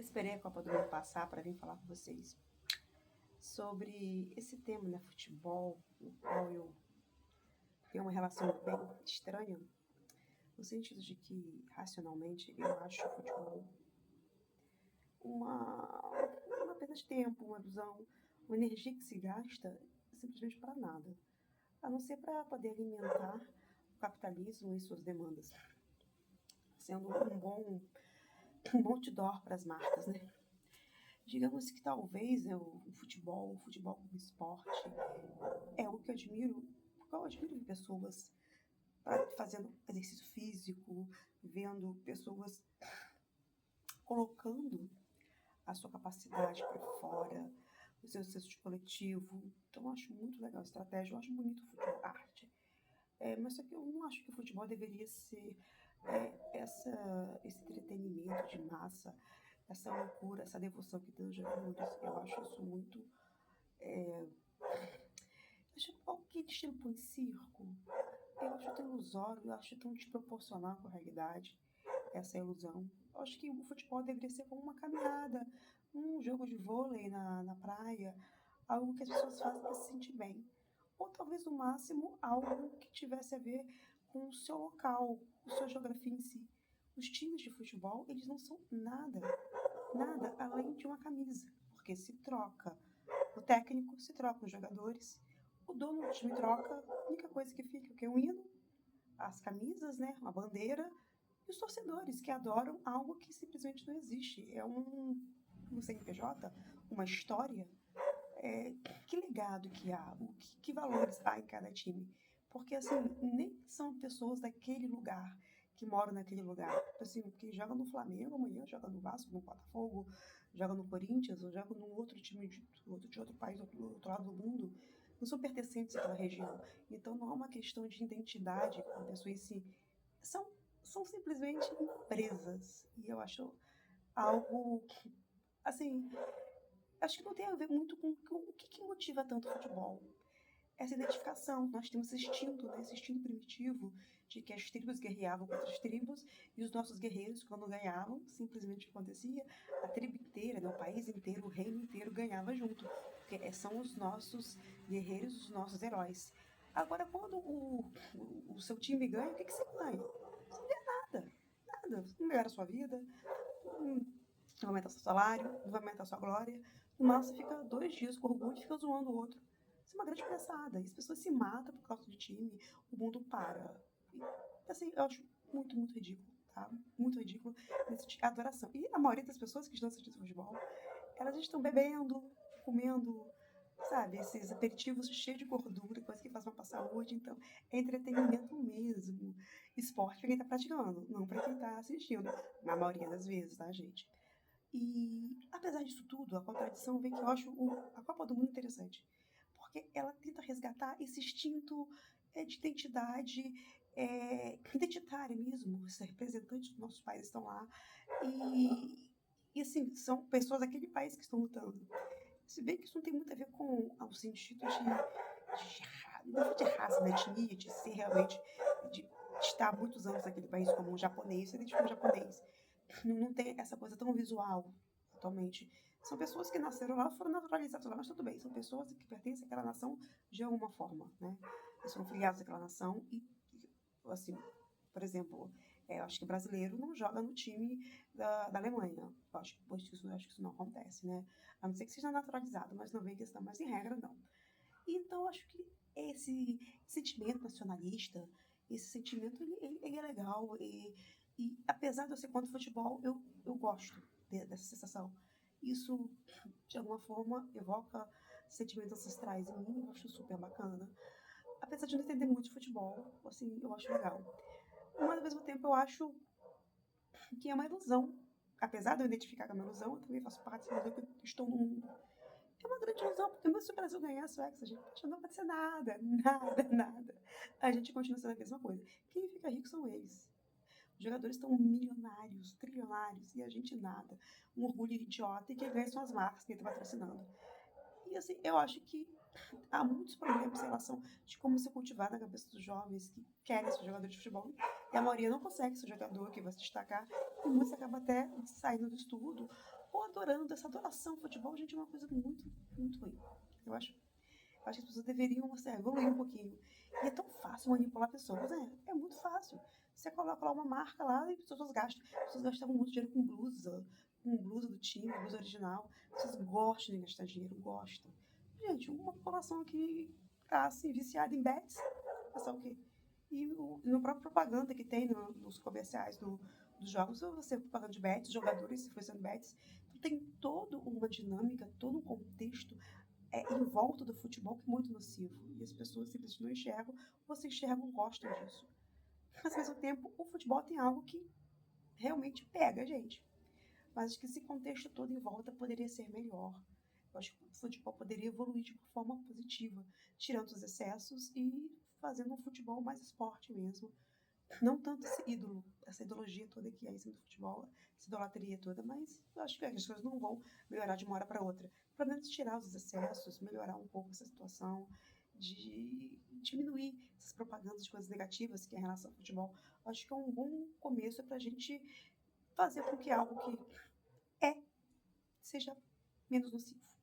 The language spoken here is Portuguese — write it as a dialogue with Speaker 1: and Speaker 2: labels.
Speaker 1: Esperei a Copa do Mundo passar para vir falar com vocês sobre esse tema, né, futebol, no qual eu tenho uma relação bem estranha, no sentido de que, racionalmente, eu acho o futebol uma perda de tempo, uma ilusão, uma energia que se gasta simplesmente para nada, a não ser para poder alimentar o capitalismo e suas demandas, sendo um bom outdoor para as marcas, né? Digamos que talvez o futebol como esporte, é o que eu admiro, porque eu admiro pessoas fazendo exercício físico, vendo pessoas colocando a sua capacidade para fora, o seu senso de coletivo. Então eu acho muito legal a estratégia, eu acho bonito o futebol, a arte. Mas só que eu não acho que o futebol deveria ser esse entretenimento de massa, essa loucura, essa devoção que tem os jogadores. Eu acho isso muito. Eu acho que estilo põe circo. Eu acho tão ilusório, eu acho tão desproporcional com a realidade, essa ilusão. Eu acho que o futebol deveria ser como uma caminhada, um jogo de vôlei na praia, algo que as pessoas fazem para se sentir bem. Ou talvez, no máximo, algo que tivesse a ver com o seu local, com a sua geografia em si. Os times de futebol, eles não são nada, nada além de uma camisa, porque se troca o técnico, se troca os jogadores, o dono do time troca, a única coisa que fica é o hino, as camisas, né, uma bandeira, e os torcedores que adoram algo que simplesmente não existe. É um CNPJ, uma história. Que legado que há, que valores há em cada time. Porque, assim, nem são pessoas daquele lugar, que moram naquele lugar. Assim, que joga no Flamengo, amanhã joga no Vasco, no Botafogo, joga no Corinthians, ou joga num outro time de outro país, do outro lado do mundo. Não são pertencentes àquela região. Então, não é uma questão de identidade com a pessoa em si. São, são simplesmente empresas. E eu acho algo, assim, acho que não tem a ver muito com o que motiva tanto o futebol. Essa identificação, nós temos esse instinto, né, esse instinto primitivo de que as tribos guerreavam contra as tribos e os nossos guerreiros, quando ganhavam, simplesmente acontecia, a tribo inteira, né, o país inteiro, o reino inteiro ganhava junto, porque são os nossos guerreiros, os nossos heróis. Agora, quando o seu time ganha, o que você ganha? Você não ganha nada, nada. Você não melhora a sua vida, não vai aumentar seu salário, não vai aumentar sua glória. No máximo, você fica 2 dias com orgulho e fica zoando o outro. Isso é uma grande palhaçada. E as pessoas se matam por causa do time, o mundo para. E, assim, eu acho muito, muito ridículo, tá? Muito ridículo esse tipo de adoração. E a maioria das pessoas que estão assistindo futebol, elas estão bebendo, comendo, sabe, esses aperitivos cheios de gordura, coisa que faz mal para a saúde. Então, é entretenimento mesmo. Esporte para quem está praticando, não para quem está assistindo. Na maioria das vezes, tá, gente? E, apesar disso tudo, a contradição vem que eu acho a Copa do Mundo interessante. Porque ela tenta resgatar esse instinto de identidade, identitária mesmo. Os representantes dos nossos países estão lá. E, assim, são pessoas daquele país que estão lutando. Se bem que isso não tem muito a ver com o sentido não de raça, da etnia, de ser realmente, de estar há muitos anos naquele país como um japonês, se identifica como japonês. Não tem essa coisa tão visual atualmente. São pessoas que nasceram lá, foram naturalizadas lá, mas tudo bem, são pessoas que pertencem àquela nação de alguma forma, né? Eles são filiados àquela nação e, assim, por exemplo, eu acho que o brasileiro não joga no time da Alemanha. Eu acho que isso não acontece, né? A não ser que seja naturalizado, mas não vem questão, mas em regra não. Então, eu acho que esse sentimento nacionalista, esse sentimento, ele é legal. E apesar de eu ser contra o futebol, eu gosto dessa sensação. Isso, de alguma forma, evoca sentimentos ancestrais em mim, eu acho super bacana. Apesar de não entender muito de futebol, assim, eu acho legal. Mas, ao mesmo tempo, eu acho que é uma ilusão. Apesar de eu identificar que é uma ilusão, eu também faço parte dessa ilusão que eu estou no mundo. É uma grande ilusão, porque mesmo se o Brasil ganhasse o Hexa, gente, não vai ser nada, nada, nada. A gente continua sendo a mesma coisa. Quem fica rico são eles. Os jogadores estão milionários, trilionários, e a gente nada. Um orgulho idiota, e quem ganha são as marcas que estão patrocinando. E assim, eu acho que há muitos problemas em relação de como ser cultivado na cabeça dos jovens que querem ser jogadores de futebol. E a maioria não consegue ser jogador que vai se destacar, e muitos acabam até saindo do estudo acabou adorando. Essa adoração ao futebol, gente, é uma coisa muito, muito ruim. Eu acho que as pessoas deveriam evoluir um pouquinho. E é tão fácil manipular pessoas, né? É muito fácil. Você coloca lá uma marca lá e as pessoas gastam. As pessoas gastavam muito dinheiro com blusa do time, blusa original. As pessoas gostam de gastar dinheiro, gostam. Gente, uma população que tá assim, viciada em bets, pensar o quê? E no próprio propaganda que tem nos comerciais dos jogos, você propaganda de bets, jogadores se fossem bets. Então tem toda uma dinâmica, todo um contexto em volta do futebol que é muito nocivo. E as pessoas simplesmente não enxergam, ou se enxergam, gostam disso. Mas ao mesmo tempo, o futebol tem algo que realmente pega a gente. Mas acho que esse contexto todo em volta poderia ser melhor. Eu acho que o futebol poderia evoluir de uma forma positiva, tirando os excessos e fazendo um futebol mais esporte mesmo. Não tanto esse ídolo, essa ideologia toda que é em cima do futebol, essa idolatria toda, mas eu acho que as coisas não vão melhorar de uma hora para outra. Pelo menos tirar os excessos, melhorar um pouco essa situação, de diminuir essas propagandas de coisas negativas que é em relação ao futebol. Eu acho que é um bom começo para a gente fazer com que algo que é seja menos nocivo.